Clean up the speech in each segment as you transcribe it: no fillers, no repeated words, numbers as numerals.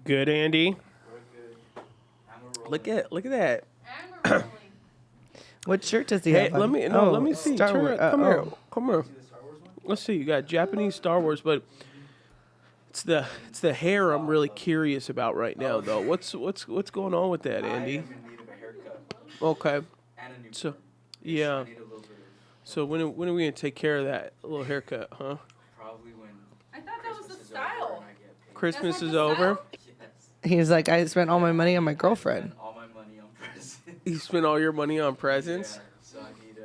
Good, Andy. Look at that. What shirt does he Hey, have? let me see. Star Wars. Come here. Come here. Let's see. You got Japanese Star Wars, but it's the hair I'm really curious about right now, though. What's going on with that, Andy? I am in need of a haircut. Okay. And a new So, perm. yeah. I need a little bit of So when are we gonna take care of that little haircut, huh? probably when I thought that was Christmas the is over style. and I get paid. Christmas That's not is the over. style? Yes. He's like, I spent all my money on my girlfriend. All my money on presents. You spent all your money on presents, Yeah, so I need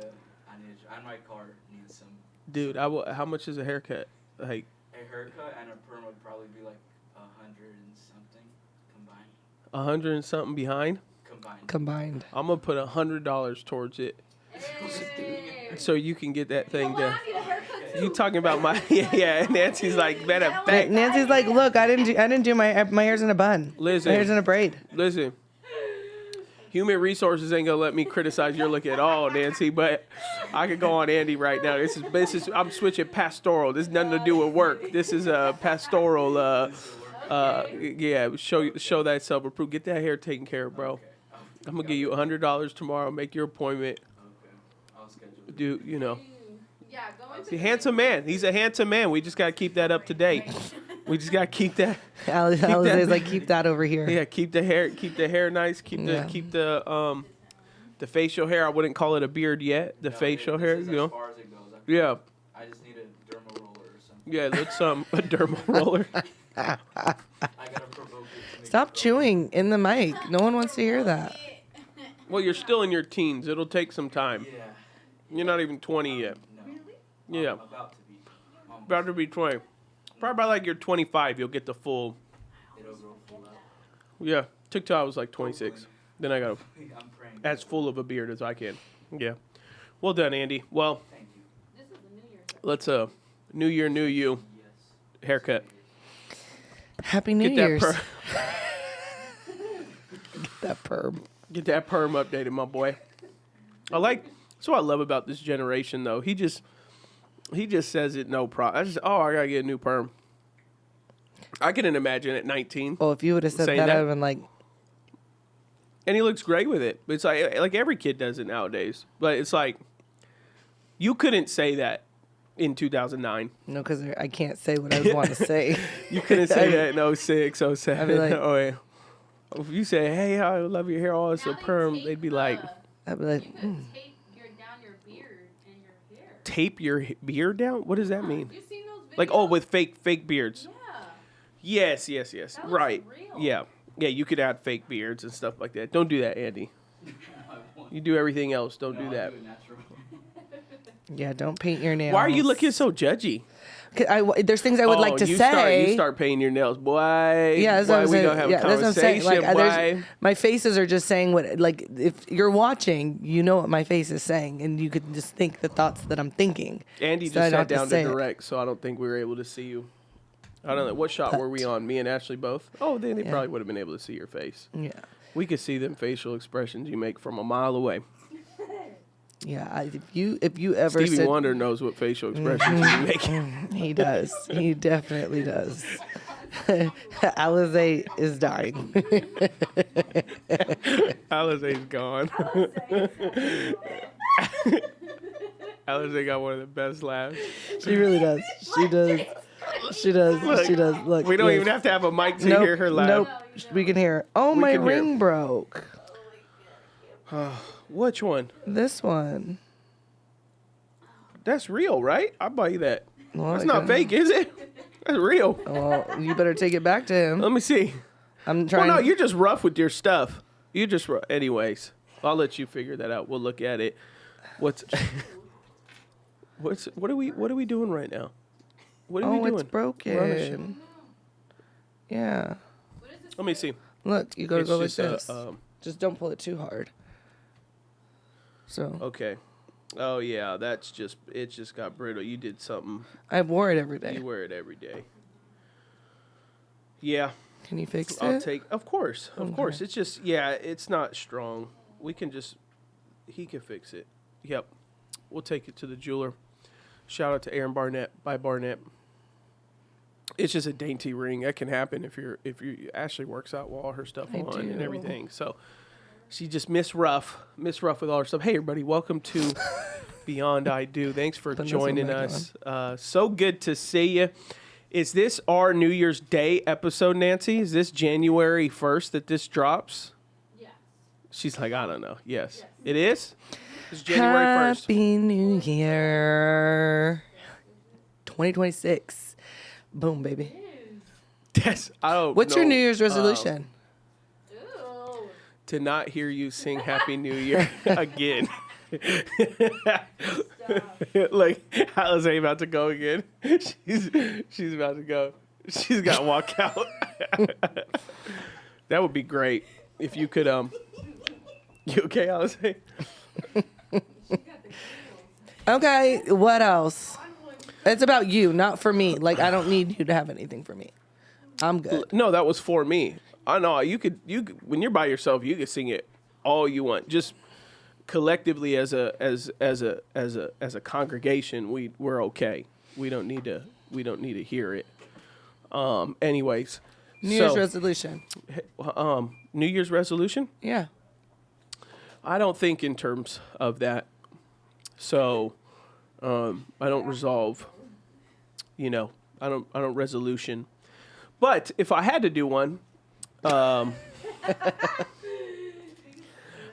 and my car needs some. dude. How much is a haircut? Like A haircut and a perm would probably be like 100 and something combined. 100 and something behind. Combined. I'm gonna put $100 towards it, so you can get that thing Come on, done. I need a haircut too. You talking about my yeah? Nancy's like, matter of fact, Nancy's like, look, I didn't do my hair's in a bun. Listen. My hair's in a braid. listen. Human resources ain't gonna let me criticize your look at all, Nancy. But I could go on Andy right now. This is I'm switching pastoral. This is nothing to do with work. This is a pastoral. Yeah, show that self-approval. Get that hair taken care of, bro. Okay. I'm gonna give you $100 tomorrow. Make your appointment. Okay. I'll schedule it. Do you know? Yeah, go into He's a handsome man. He's a handsome man. We just gotta keep that up to date. We just gotta keep that. Alize's like, keep that over here. Yeah, keep the hair nice. Keep the facial hair. I wouldn't call it a beard yet. The No, facial this hair, is you know. As far as it goes. Yeah, I just need a derma roller or something. yeah. Let's a dermal roller. I gotta provoke it to make Stop it go. chewing in the mic. No one wants to hear that. Well, you're still in your teens. It'll take some time. Yeah. You're not even 20 yet. No. Yeah, I'm about to be. Almost. about to be 20. Probably by like you're 25, you'll get the full. It'll grow full out. Yeah, took till I was like 26. Then I got I'm praying. as full of a beard as I can. Yeah. Well done, Andy. Well, Thank you. This is the New Year. let's New Year, new you Yes. haircut. Happy New Get Year's. that That perm. Get that perm updated, my boy. That's what I love about this generation, though. He just says it no problem. I gotta get a new perm. I couldn't imagine at 19, Well, if you would have said Saying that, that? I would have been like, and he looks great with it. It's like every kid does it nowadays. But it's like you couldn't say that in 2009. no, because I can't say what I would want to say. You couldn't say that in 06, 07. I'd be like- oh yeah. If you say, "Hey, I love your hair, oh, it's a Now they perm," tape they'd be the- like, I'd be like, You could tape down your beard and your hair. "Tape your beard down." What does that Yeah, mean? Have you seen those videos? Like, with fake beards. Yeah. Yes. That looks Right. real. Yeah. Yeah, you could add fake beards and stuff like that. Don't do that, Andy. I want. You do everything else. Don't No, do I'll that. Do it natural. yeah, don't paint your nails. Why are you looking so judgy? 'Cause there's things I would like to you say. You start painting your nails, boy. Yeah, that's what boy, I'm we saying. gonna have Yeah, a that's what I'm saying. conversation, Like, boy. my faces are just saying what, like, if you're watching, you know what my face is saying, and you could just think the thoughts that I'm thinking. Andy So I just don't sat have to down to say it. direct, so I don't think we were able to see you. I don't know. What shot were we on? Me and Ashley both? Oh, then they Yeah. probably would have been able to see your face. Yeah. We could see them facial expressions you make from a mile away. Yeah, if you ever Stevie said, Wonder knows what facial expressions you make. he does. He definitely does. Alize is dying. Alize's gone. Alize got one of the best laughs. She really does. She does. She does. Look, She does. Look. We don't yes. even have to have a mic to Nope, hear her laugh. Nope. We can hear. Oh, We my can hear. ring broke. Which one? This one. That's real, right? I'll buy you that. Well, That's I not got- fake, is it? That's real. Well, you better take it back to him. Let me see. I'm Well, trying. no, you're just rough with your stuff. You just anyways. I'll let you figure that out. We'll look at it. What are we doing right now? What are we doing? It's broken. Rubbish. Yeah. What is this? Let me see. Look, you gotta It's go like just this. Just don't pull it too hard. So okay. Oh yeah, it just got brittle. You did something. I wore it every day. You wear it every day. Yeah, Can you fix I'll it? take. Of course. It's just it's not strong. He can fix it. Yep. We'll take it to the jeweler. Shout out to Aaron Barnett by Barnett. It's just a dainty ring. That can happen if Ashley works out with all her stuff on and everything. So she just miss rough with all her stuff. Hey everybody, welcome to Beyond I Do. Thanks for joining us. So good to see you. Is this our New Year's Day episode, Nancy? Is this January 1st that this drops? Yes. She's like, I don't know. Yes. It is? It's January 1st. Happy New Year. 2026. Boom, baby. Yes. I don't What's know. your New Year's resolution? Ew. To not hear you sing Happy New Year again. Like, how's A about to go again? She's about to go. She's got to walk out. That would be great if you could. You okay, Alice? Okay, what else? It's about you, not for me. Like, I don't need you to have anything for me. I'm good. No, that was for me. I know you could when you're by yourself, you can sing it all you want. Just collectively as a congregation, we're okay. We don't need to hear it. Anyways, New Year's resolution. New Year's resolution? Yeah. I don't think in terms of that. So, I don't resolve. I don't resolution. But if I had to do one, I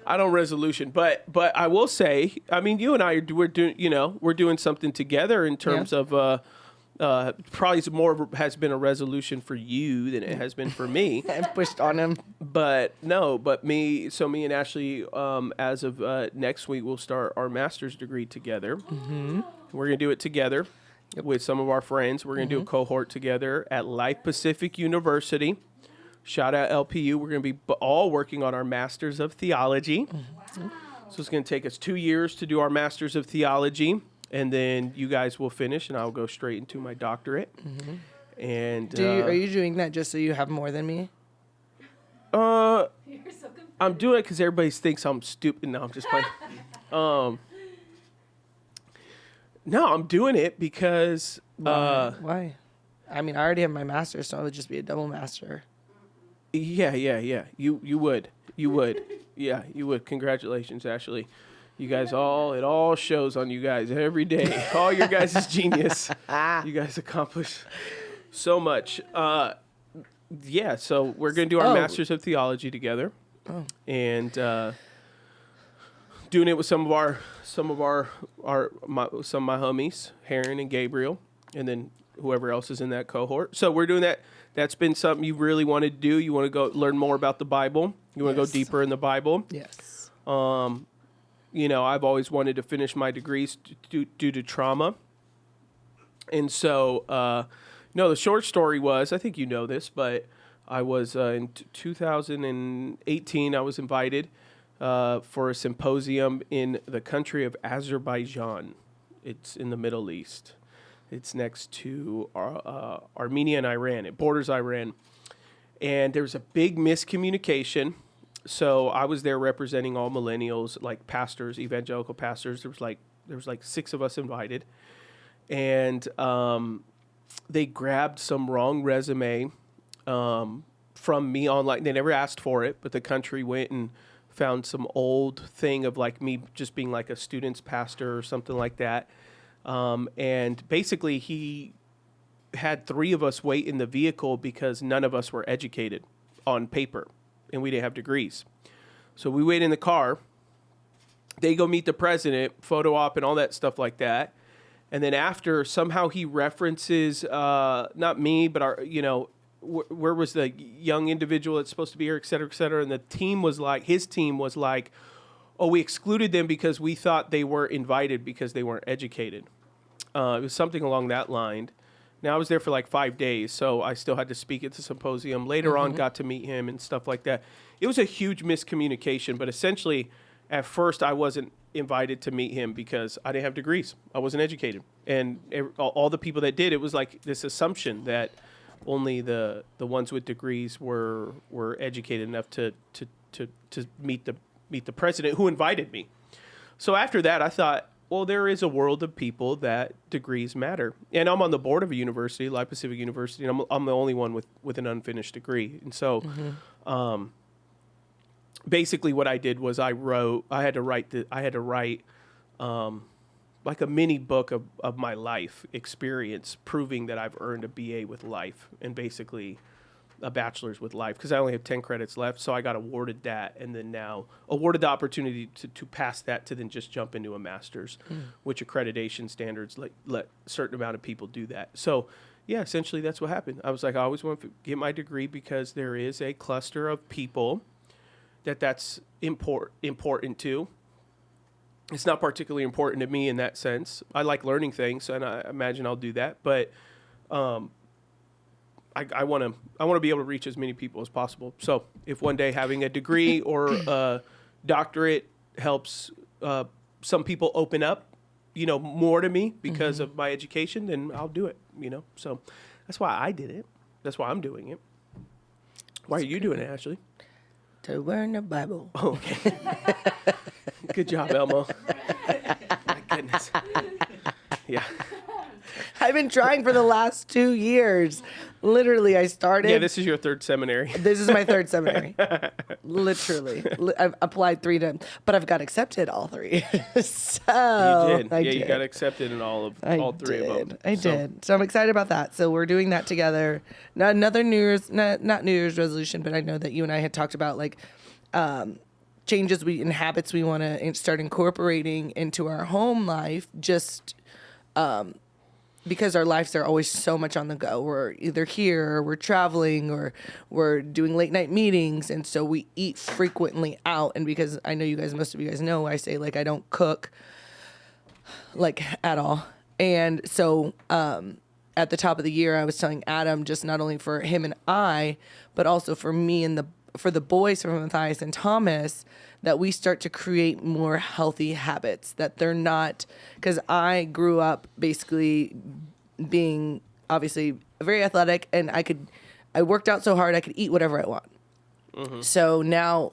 don't resolution. But I will say, I mean, you and I we're doing something together in terms of probably has been a resolution for you than it has been for me. I pushed on him. But me and Ashley, as of next week, we'll start our master's degree together. Mm-hmm. We're going to do it together with some of our friends. We're going to do a cohort together at Life Pacific University. Shout out LPU. We're going to be all working on our Masters of Theology. Mm-hmm. So it's going to take us 2 years to do our Masters of Theology. And then you guys will finish, and I'll go straight into my doctorate. Mm-hmm. And are you doing that just so you have more than me? You're so I'm doing it because everybody thinks I'm stupid. No, I'm just playing. No, I'm doing it because... Why? I mean, I already have my master's, so it would just be a double master. Yeah. You would. Yeah, you would. Congratulations, Ashley. You guys it all shows on you guys every day. All your guys' genius. You guys accomplish so much. Yeah, so we're going to do our Masters of Theology together. Oh. And doing it with some of my homies, Heron and Gabriel, and then whoever else is in that cohort. So we're doing that. That's been something you really want to do. You want to go learn more about the Bible. You want to go deeper in the Bible. Yes. I've always wanted to finish my degrees due to trauma. And so, the short story was, I think you know this, but I was in 2018, I was invited for a symposium in the country of Azerbaijan. It's in the Middle East. It's next to Armenia and Iran. It borders Iran. And there was a big miscommunication. So I was there representing all millennials, like pastors, evangelical pastors. There was like 6 of us invited. And they grabbed some wrong resume from me online. They never asked for it, but the country went and found some old thing of like me just being like a student's pastor or something like that. And basically he had 3 of us wait in the vehicle because none of us were educated on paper and we didn't have degrees. So we wait in the car. They go meet the president, photo op and all that stuff like that. And then after, somehow he references, not me, but where was the young individual that's supposed to be here, et cetera, et cetera. And his team was like, oh, we excluded them because we thought they were invited because they weren't educated. It was something along that line. Now, I was there for like 5 days, so I still had to speak at the symposium. Later on, got to meet him and stuff like that. It was a huge miscommunication, but essentially, at first, I wasn't invited to meet him because I didn't have degrees. I wasn't educated. And all the people that did, it was like this assumption that only the ones with degrees were educated enough to meet the president who invited me. So after that, I thought, Well, there is a world of people that degrees matter. And I'm on the board of a university, Life Pacific University, and I'm the only one with an unfinished degree. And so basically what I did was I had to write like a mini book of my life experience, proving that I've earned a BA with life and basically a bachelor's with life, because I only have 10 credits left. So I got awarded that, and then now awarded the opportunity to pass that to then just jump into a master's, which accreditation standards let a certain amount of people do that. So yeah, essentially that's what happened. I was like, I always want to get my degree because there is a cluster of people that's important to. It's not particularly important to me in that sense. I like learning things, and I imagine I'll do that. But I want to be able to reach as many people as possible. So if one day having a degree or a doctorate helps some people open up, more to me because of my education, then I'll do it. So that's why I did it. That's why I'm doing it. Why are you doing it, Ashley? To learn the Bible. Oh, okay. Good job, Elmo. My goodness. Yeah. I've been trying for the last 2 years. Literally, I started. Yeah, this is your third seminary. This is my third seminary. Literally. I've applied 3 times, but I've got accepted all 3. So You did. I You did. got accepted in all 3 of them. I did. So I'm excited about that. So we're doing that together. Not another not New Year's resolution, but I know that you and I had talked about changes and habits we want to start incorporating into our home life, just because our lives are always so much on the go. We're either here, or we're traveling, or we're doing late night meetings, and so we eat frequently out. And because I know most of you guys know, I say I don't cook at all. And so at the top of the year, I was telling Adam, just not only for him and I, but also for me and for the boys, from Matthias and Thomas, that we start to create more healthy habits, that they're not, because I grew up basically being obviously very athletic, and I worked out so hard I could eat whatever I want. So now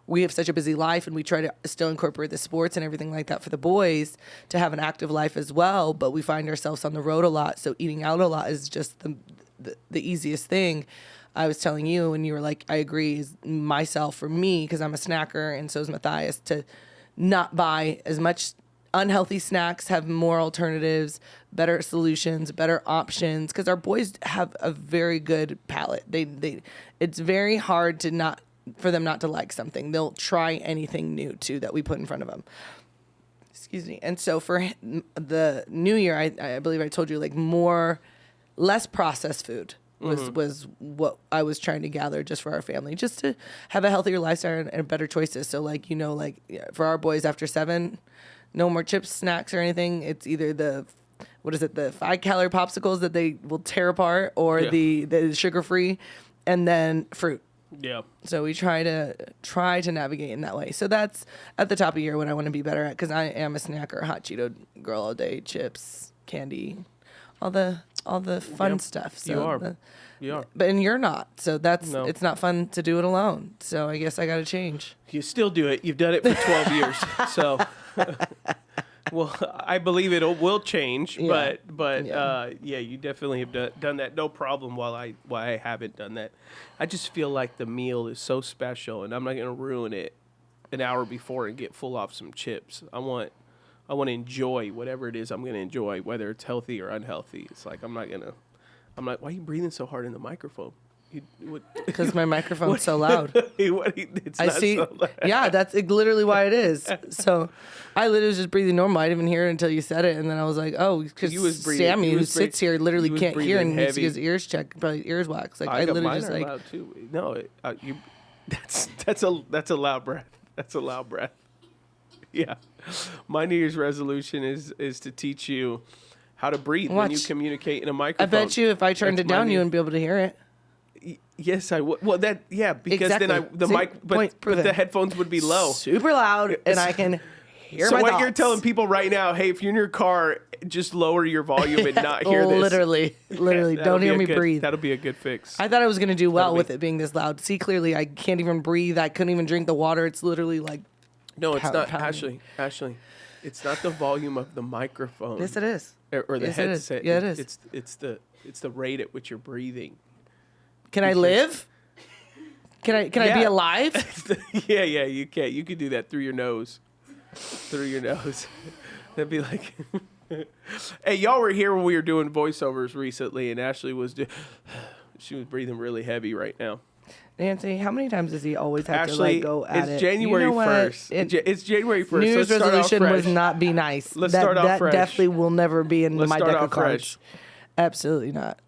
we have such a busy life, and we try to still incorporate the sports and everything like that for the boys to have an active life as well, but we find ourselves on the road a lot, so eating out a lot is just the easiest thing. I was telling you, and you were like, I agree, is myself, for me, because I'm a snacker, and so is Matthias, to not buy as much unhealthy snacks, have more alternatives, better solutions, better options, because our boys have a very good palate. It's very hard for them not to like something. They'll try anything new, too, that we put in front of them. Excuse me. And so for the new year, I believe I told you, less processed food was what I was trying to gather just for our family, just to have a healthier lifestyle and better choices. So for our boys after 7, no more chips, snacks, or anything. It's either the 5-calorie popsicles that they will tear apart, or the sugar-free, and then fruit. Yeah. So we try to navigate in that way. So that's at the top of the year what I want to be better at, because I am a snacker, hot Cheeto girl all day, chips, candy, all the fun stuff. So You are. But you're not. So it's not fun to do it alone. So I guess I got to change. You still do it. You've done it for 12 years. So, well, I believe it will change. Yeah. But you definitely have done that. No problem. Why I haven't done that. I just feel like the meal is so special, and I'm not going to ruin it an hour before and get full off some chips. I want to enjoy whatever it is I'm going to enjoy, whether it's healthy or unhealthy. It's like I'm like, why are you breathing so hard in the microphone? Because my microphone's so loud. It's not so loud. Yeah, that's literally why it is. So I literally was just breathing normal. I didn't even hear it until you said it. And then I was like, oh, because Sammy, who sits here, literally can't hear and needs to get his ears checked, probably ears waxed. I got literally mine just are loud too. No, that's a loud breath. That's a loud breath. Yeah. My New Year's resolution is to teach you how to breathe when you communicate in a microphone. I bet you if I turned it down, you wouldn't be able to hear it. Yes, I would. Well, because exactly. then the headphones would be low. Super loud, and I can hear so my what thoughts. you're telling people right now, hey, if you're in your car, just lower your volume and not hear this. Literally. Don't hear me breathe. That'll be a good fix. I thought I was going to do well with it being this loud. See, clearly, I can't even breathe. I couldn't even drink the water. It's literally like... No, it's not. pounding. Ashley. It's not the volume of the microphone. Yes, it is. Or the Yes, it is. headset. Yeah, it is. It's the rate at which you're breathing. Can I live? Can I be Yeah. alive? yeah, you can. You can do that through your nose. Through your nose. That'd be like... Hey, y'all were here when we were doing voiceovers recently, and Ashley was... She was breathing really heavy right now. Nancy, how many times does he always have to Ashley, like go at it? it's January You know what? 1st. It's January 1st. New so Year's let's start off resolution was fresh. not be nice. Let's that, start off that fresh. definitely will never be in Let's my start deck off of cards. fresh. Absolutely not.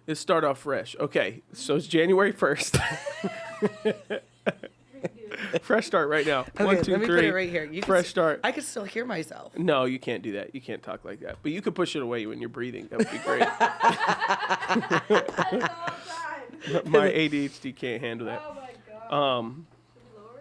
Let's start off fresh. Okay, so it's January 1st. Fresh start right now. Okay, 1, 2, let me 3. put it right here. You Fresh can, start. I can still hear myself. No, you can't do that. You can't talk like that. But you could push it away when you're breathing. That would be great. My ADHD can't handle that. Oh my god. Should we lower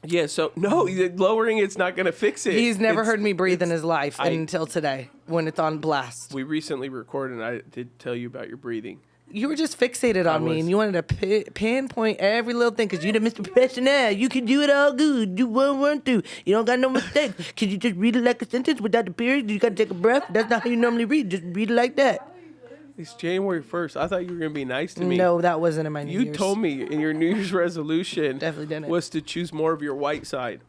it? Yeah, so no, lowering it's not going to fix it. He's never It's- heard me breathe in his life I- until today when it's on blast. We recently recorded, and I did tell you about your breathing. You were just fixated on me, was. and you wanted to pinpoint every little thing because you're the Mr. Professional. You can do it all good. You won't want to. You don't got no mistakes. Can you just read it like a sentence without the period? You got to take a breath. That's not how you normally read. Just read it like that. It's January 1st. I thought you were going to be nice to me. No, that wasn't in my New You Year's. told me in your New Year's resolution Definitely didn't. was to choose more of your white side.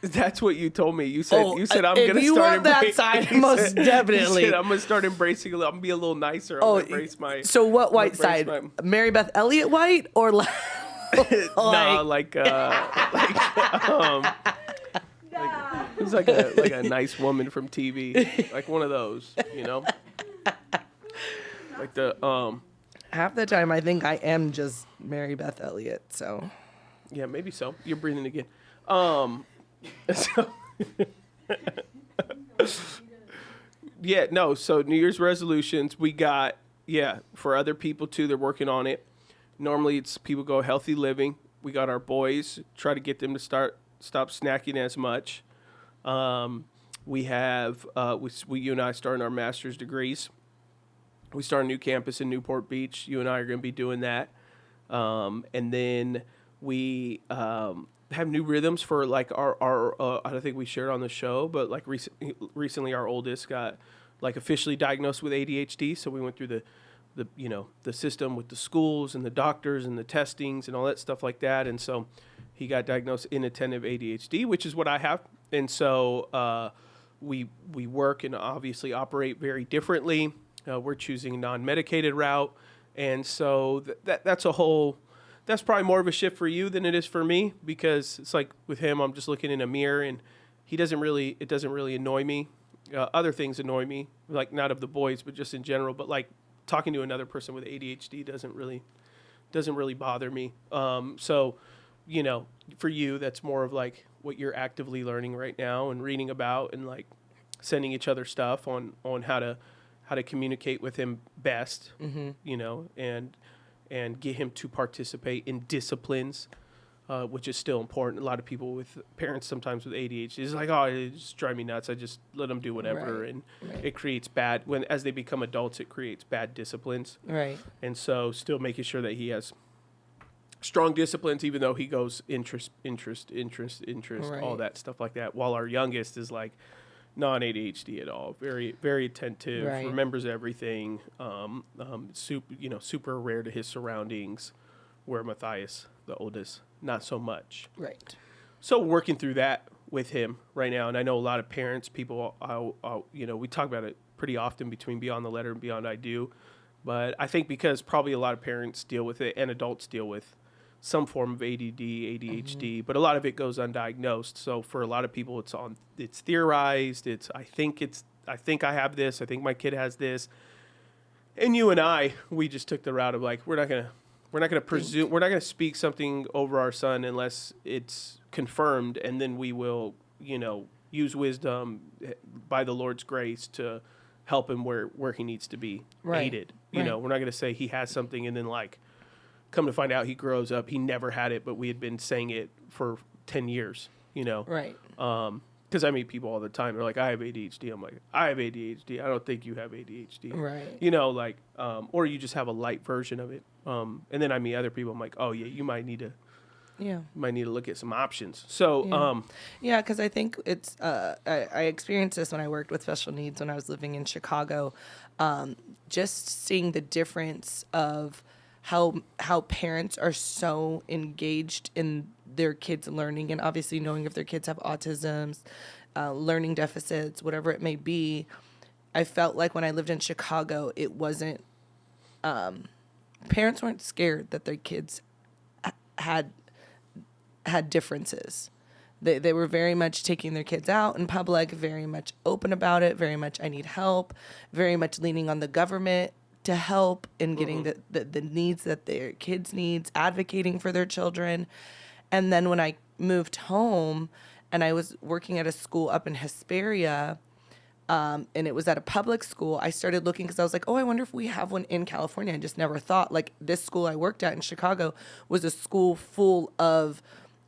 That's what you told me. You said Oh, I'm if gonna you start want that embracing. side, You most said- definitely. You said I'm gonna start embracing. I'm gonna be a little nicer. I'm Oh, gonna embrace my. So what white embrace side? my- Mary Beth Elliott white or like? No, like it's like a nice woman from TV, like one of those, you know, like the Half the time, I think I am just Mary Beth Elliott. So yeah, maybe so. You're breathing again. So, yeah, no. So New Year's resolutions we got. Yeah, for other people too, they're working on it. Normally, it's people go healthy living. We got our boys, try to get them to stop snacking as much. We have you and I starting our master's degrees. We start a new campus in Newport Beach. You and I are going to be doing that, and then we have new rhythms for like our I don't think we shared on the show, but like recently our oldest got like officially diagnosed with ADHD. So we went through the system with the schools and the doctors and the testings and all that stuff like that. And so he got diagnosed inattentive ADHD, which is what I have. And so we work and obviously operate very differently. We're choosing a non-medicated route. And so that's probably more of a shift for you than it is for me, because it's like with him, I'm just looking in a mirror and it doesn't really annoy me. Other things annoy me, like not of the boys, but just in general. But like talking to another person with ADHD doesn't really bother me. So, you know, for you, that's more of like what you're actively learning right now and reading about and like sending each other stuff on how to communicate with him best, you know, and get him to participate in disciplines, which is still important. A lot of people with parents sometimes with ADHD is like, oh, it just drives me nuts. I just let them do whatever. Right. And Right. it creates as they become adults, it creates bad disciplines. right. And so still making sure that he has strong disciplines, even though he goes interest, Right. all that stuff like that. While our youngest is like non-ADHD at all, very, very attentive, Right. remembers everything, super aware to his surroundings, where Matthias, the oldest, not so much. Right. So working through that with him right now, and I know a lot of parents, people, we talk about it pretty often between Beyond the Letter and Beyond I Do, but I think because probably a lot of parents deal with it and adults deal with some form of ADD, ADHD, but a lot of it goes undiagnosed. So for a lot of people, it's theorized. I think I have this. I think my kid has this. And you and I, we just took the route of like, we're not gonna presume, we're not gonna speak something over our son unless it's confirmed, and then we will, use wisdom by the Lord's grace to help him where he needs to be Right. aided. Right. We're not gonna say he has something and then like come to find out he grows up, he never had it, but we had been saying it for 10 years, Right. because I meet people all the time. They're like, I have ADHD. I'm like, I have ADHD. I don't think you have ADHD. Right. Or you just have a light version of it. And then I meet other people. I'm like, oh yeah, you might need to Yeah. You might need to look at some options. So, Yeah. Yeah, because I think it's, I experienced this when I worked with special needs when I was living in Chicago. Just seeing the difference of how parents are so engaged in their kids' learning, and obviously knowing if their kids have autisms, learning deficits, whatever it may be. I felt like when I lived in Chicago, it wasn't, parents weren't scared that their kids had differences. They were very much taking their kids out in public, very much open about it, very much I need help, very much leaning on the government to help in getting the needs that their kids needs, advocating for their children. And then when I moved home and I was working at a school up in Hesperia, and it was at a public school, I started looking because I was like, oh, I wonder if we have one in California. I just never thought. Like, this school I worked at in Chicago was a school full of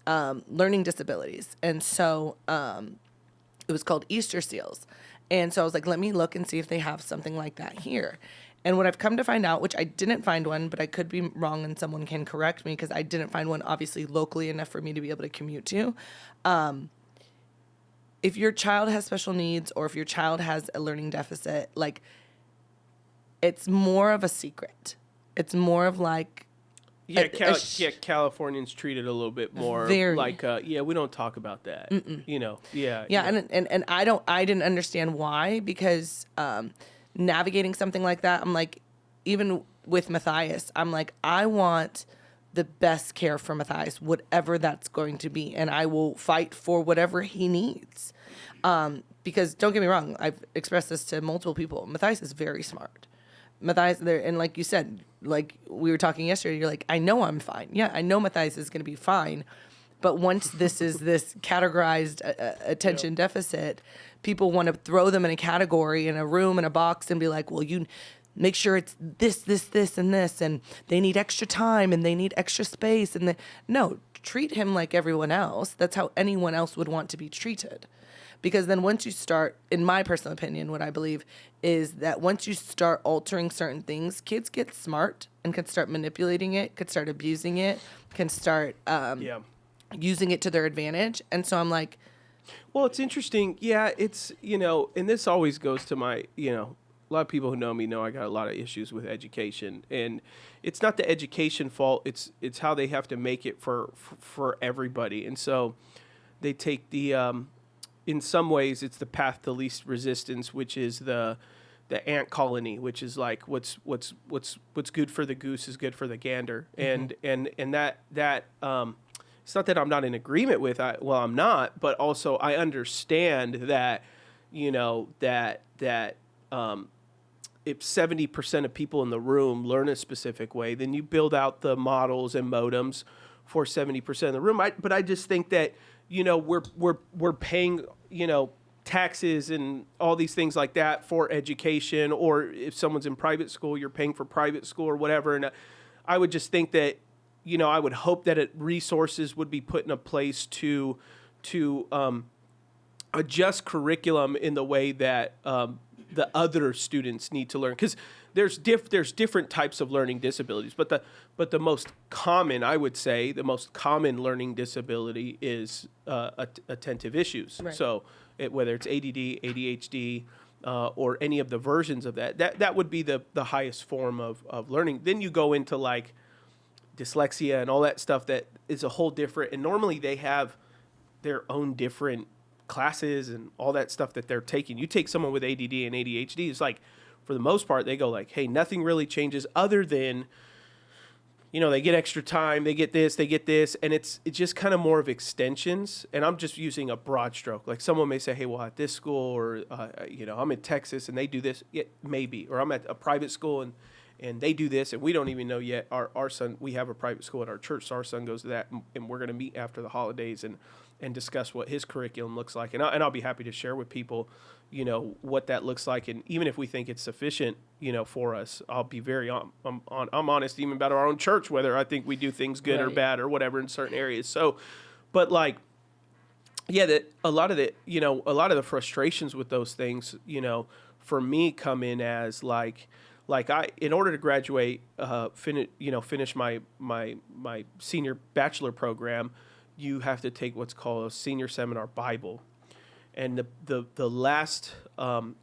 learning disabilities. And so it was called Easter Seals. And so I was like, let me look and see if they have something like that here. And what I've come to find out, which I didn't find one, but I could be wrong and someone can correct me because I didn't find one obviously locally enough for me to be able to commute to. If your child has special needs or if your child has a learning deficit, like, it's more of a secret. It's more of like, Californians treat it a little bit more like, we don't talk about that. You know, And I didn't understand why, because navigating something like that, I'm like, even with Matthias, I'm like, I want the best care for Matthias, whatever that's going to be, and I will fight for whatever he needs. Because don't get me wrong, I've expressed this to multiple people. Matthias is very smart. Matthias, and like you said, like we were talking yesterday, you're like, I know I'm fine. Yeah, I know Matthias is going to be fine. But once this is this categorized attention deficit, people want to throw them in a category, in a room, in a box, and be like, well, you make sure it's this, and this, and they need extra time, and they need extra space. And no, treat him like everyone else. That's how anyone else would want to be treated. Because then once you start, in my personal opinion, what I believe is that once you start altering certain things, kids get smart and can start manipulating it, could start abusing it, can start using it to their advantage. And so I'm like... Well, it's interesting. Yeah, it's, and this always goes to my, a lot of people who know me know I got a lot of issues with education. And it's not the education fault. It's how they have to make it for everybody. And so they take the... in some ways, it's the path to least resistance, which is the ant colony, which is like what's good for the goose is good for the gander, and that it's not that I'm not in agreement with. I'm not, but also I understand that that if 70% of people in the room learn a specific way, then you build out the models and modems for 70% of the room. But I just think that we're paying taxes and all these things like that for education, or if someone's in private school, you're paying for private school or whatever. And I would just think that, I would hope that resources would be put in a place to adjust curriculum in the way that the other students need to learn. Because there's different types of learning disabilities, but the most common, I would say, the most common learning disability is attentive issues. Right. So whether it's ADD, ADHD, or any of the versions of that would be the highest form of learning. Then you go into like dyslexia and all that stuff that is a whole different, and normally they have their own different classes and all that stuff that they're taking. You take someone with ADD and ADHD, it's like, for the most part, they go like, hey, nothing really changes other than, they get extra time, they get this, and it's just kind of more of extensions. And I'm just using a broad stroke. Like someone may say, hey, well, at this school, or, I'm in Texas and they do this. Yeah, maybe. Or I'm at a private school and they do this, and we don't even know yet. Our son, we have a private school at our church, so our son goes to that, and we're going to meet after the holidays and discuss what his curriculum looks like. And I'll be happy to share with people, what that looks like. And even if we think it's sufficient, for us, I'll be very I'm honest even about our own church, whether I think we do things good or bad or whatever in certain areas. So, but like, that a lot of the frustrations with those things, for me come in as like like in order to graduate, finish my senior bachelor program, you have to take what's called a senior seminar Bible. And the last,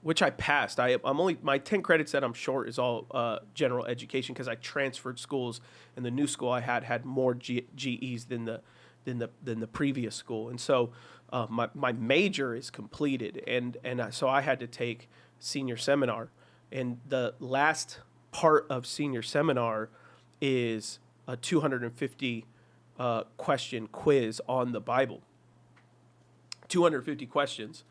which I passed, I'm only, my 10 credits that I'm short is all general education, because I transferred schools, and the new school I had more GEs than the previous school. And so my major is completed, so I had to take senior seminar. And the last part of senior seminar is a 250 question quiz on the Bible. 250 questions.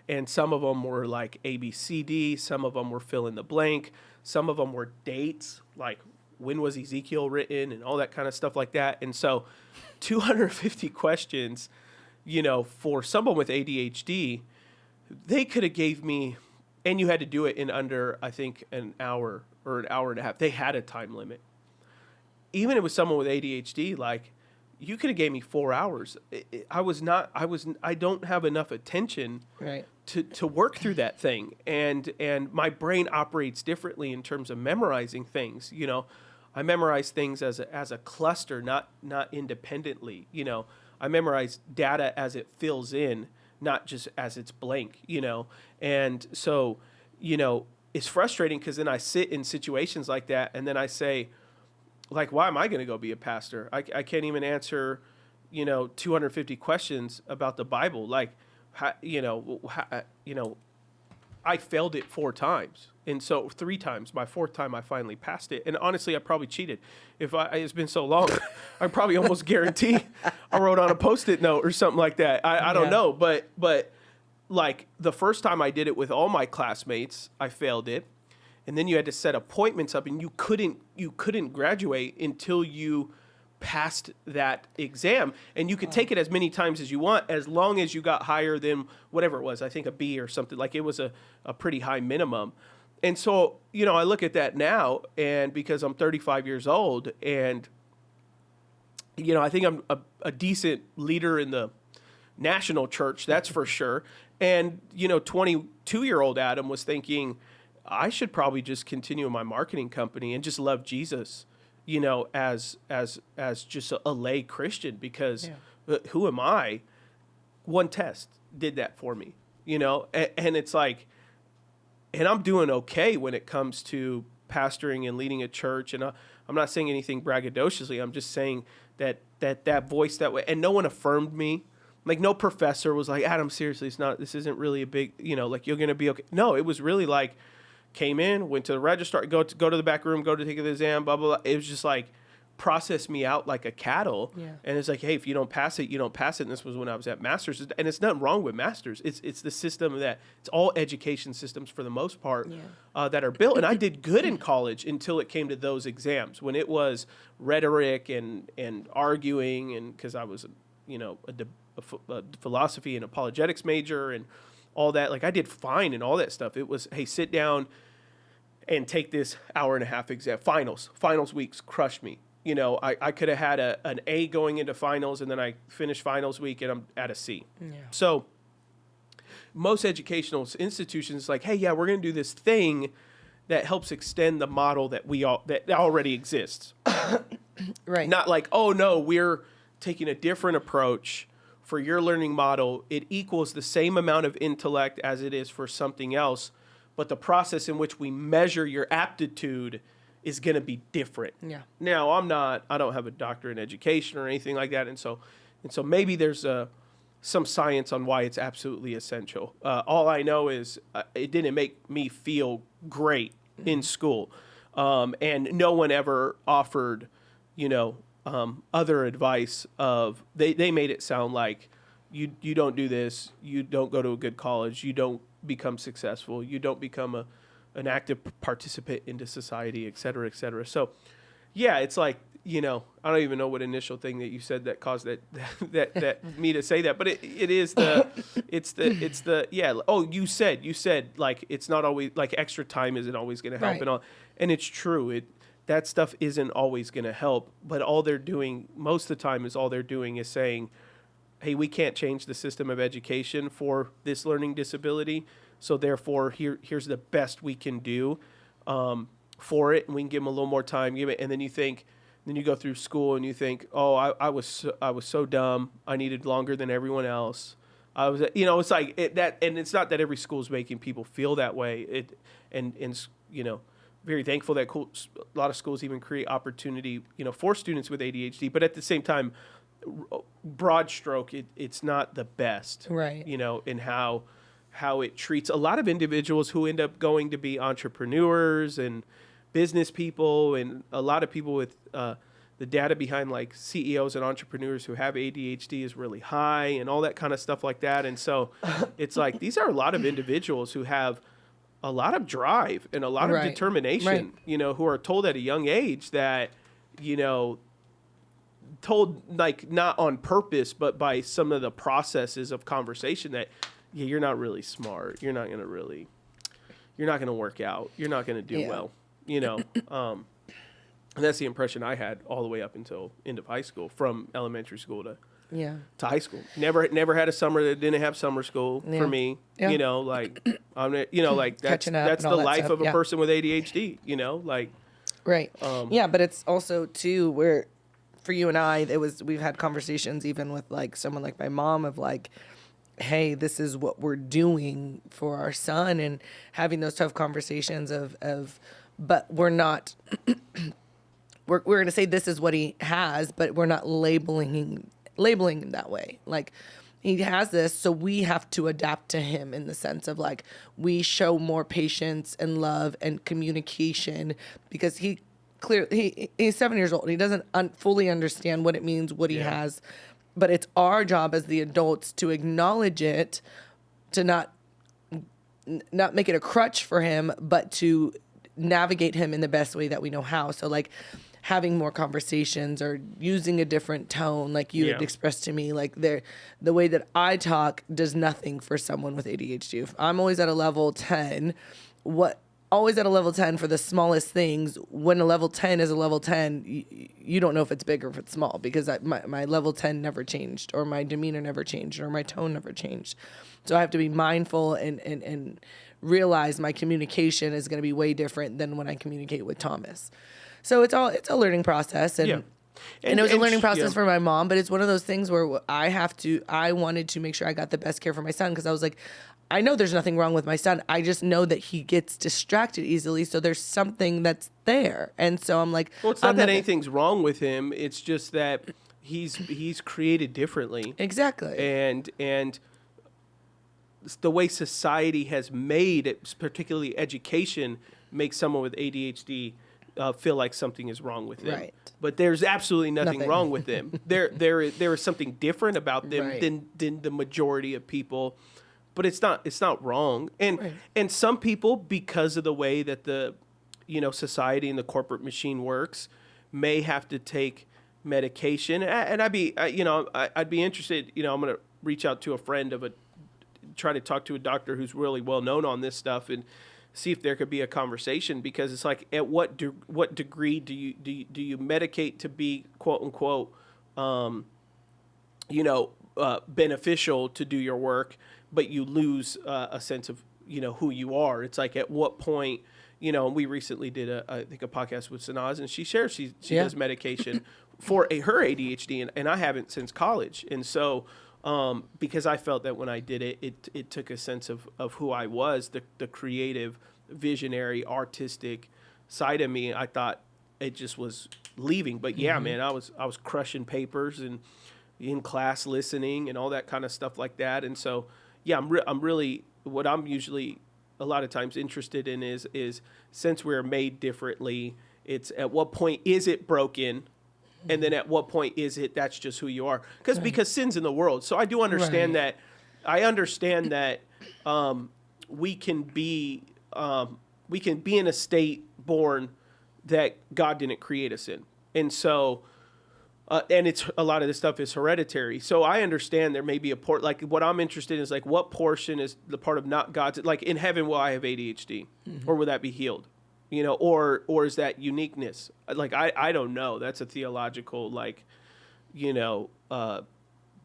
And some of them were like A, B, C, D. Some of them were fill in the blank. Some of them were dates, like when was Ezekiel written and all that kind of stuff like that. And so 250 questions, for someone with ADHD, they could have gave me, and you had to do it in under, I think, an hour or an hour and a half. They had a time limit. Even if it was someone with ADHD, like, you could have gave me 4 hours. I don't have enough attention Right. to work through that thing. And my brain operates differently in terms of memorizing things. I memorize things as a cluster, not independently. I memorize data as it fills in, not just as it's blank, And so, it's frustrating, because then I sit in situations like that, and then I say, like, why am I going to go be a pastor? I can't even answer, 250 questions about the Bible. Like, I failed it 4 times. And so 3 times, my 4th time, I finally passed it. And honestly, I probably cheated. It's been so long, I probably almost guarantee I wrote on a Post-it note or something like that. I don't know. But like, the first time I did it with all my classmates, I failed it. And then you had to set appointments up, and you couldn't graduate until you passed that exam. And you could take it as many times as you want, as long as you got higher than whatever it was. I think a B or something. Like, it was a pretty high minimum. And so, I look at that now, and because I'm 35 years old, and, I think I'm a decent leader in the national church, that's for sure. And, 22-year-old Adam was thinking, I should probably just continue my marketing company and just love Jesus, as just a lay Christian, because who am I? One test did that for me, and it's like, and I'm doing okay when it comes to pastoring and leading a church. And I'm not saying anything braggadociously. I'm just saying that voice that way, and no one affirmed me. Like, no professor was like, Adam, seriously, this isn't really a big, like, you're going to be okay. No, it was really like, came in, went to the registrar, go to the back room, go to take the exam, blah, blah, blah. It was just like, process me out like a cattle. Yeah. And it's like, hey, if you don't pass it, you don't pass it. And this was when I was at master's. And it's nothing wrong with master's. It's the system it's all education systems for the most part that are built. And I did good in college until it came to those exams, when it was rhetoric and arguing, and because I was, a philosophy and apologetics major and all that. Like, I did fine and all that stuff. It was, hey, sit down and take this hour and a half exam. Finals weeks crushed me. I could have had an A going into finals, and then I finished finals week and I'm at a C. Yeah. So most educational institutions, like, hey, we're going to do this thing that helps extend the model that that already exists. Right. Not like, oh no, we're taking a different approach for your learning model. It equals the same amount of intellect as it is for something else, but the process in which we measure your aptitude is going to be different. Yeah. Now, I don't have a doctorate in education or anything like that, and so maybe there's some science on why it's absolutely essential. All I know is it didn't make me feel great in school, and no one ever offered, other advice of, they made it sound like you don't do this, you don't go to a good college, you don't become successful, you don't become an active participant into society, et cetera, et cetera. So, yeah, it's like, I don't even know what initial thing that you said that caused that me to say that, but it is Oh, you said like, it's not always like extra time isn't always going to help, right. And all, and it's true. That stuff isn't always going to help, but all they're doing most of the time is saying, hey, we can't change the system of education for this learning disability, so therefore here's the best we can do. for it, and we can give them a little more time. And then then you go through school and you think, oh, I was so dumb. I needed longer than everyone else. I was, it's like that, and it's not that every school is making people feel that way. Very thankful that a lot of schools even create opportunity, for students with ADHD. But at the same time, broad stroke, it's not the best, right? In how it treats a lot of individuals who end up going to be entrepreneurs and business people, and a lot of people with the data behind like CEOs and entrepreneurs who have ADHD is really high and all that kind of stuff like that. And so it's like these are a lot of individuals who have a lot of drive and a lot of determination, who are told at a young age that, told like not on purpose, but by some of the processes of conversation that, you're not really smart. You're not going to work out. You're not going to do well, and that's the impression I had all the way up until end of high school, from elementary school to high school. Never had a summer that didn't have summer school for me. Yeah. That's the life of a person with ADHD. Right. But it's also too where, for you and I, we've had conversations even with like someone like my mom of like, hey, this is what we're doing for our son, and having those tough conversations but we're not. We're going to say this is what he has, but we're not labeling him that way. Like, he has this, so we have to adapt to him in the sense of like, we show more patience and love and communication, because he's 7 years old. He doesn't fully understand what it means, what he has, but it's our job as the adults to acknowledge it, to not make it a crutch for him, but to navigate him in the best way that we know how. So like, having more conversations or using a different tone, like you had expressed to me, like the way that I talk does nothing for someone with ADHD. If I'm always at a level 10, always at a level 10 for the smallest things. When a level 10 is a level 10, you don't know if it's big or if it's small, because my level 10 never changed, or my demeanor never changed, or my tone never changed. So I have to be mindful and realize my communication is going to be way different than when I communicate with Thomas. So it's a learning process, and it was a learning process for my mom, but it's one of those things where I wanted to make sure I got the best care for my son, because I was like, I know there's nothing wrong with my son. I just know that he gets distracted easily, so there's something that's there. And so I'm like, well, it's not that anything's wrong with him. It's just that he's created differently. Exactly. And the way society has made it, particularly education, makes someone with ADHD feel like something is wrong with them. Right. But there's absolutely nothing wrong with them. There is something different about them than the majority of people. But it's not wrong. And some people, because of the way that the society and the corporate machine works, may have to take medication. And I'd be interested, I'm going to reach out to a friend try to talk to a doctor who's really well known on this stuff and see if there could be a conversation, because it's like, at what degree do you medicate to be quote unquote beneficial to do your work, but you lose a sense of who you are. It's like, at what point, and we recently did a podcast with Sanaz, and she shares she does medication for her ADHD, and I haven't since college. And so because I felt that when I did it took a sense of who I was, the creative, visionary, artistic side of me. I thought it just was leaving. But man, I was crushing papers and in class listening and all that kind of stuff like that. And so, I'm really, what I'm usually a lot of times interested in is since we're made differently, it's at what point is it broken? And then at what point is it that's just who you are? Because sin's in the world. So I do understand that. I understand that we can be in a state born that God didn't create us in. And so and it's a lot of this stuff is hereditary. So I understand there may be a like what I'm interested in is like, what portion is the part of not God's, like in heaven will I have ADHD or will that be healed? Or is that uniqueness? Like, I don't know. That's a theological,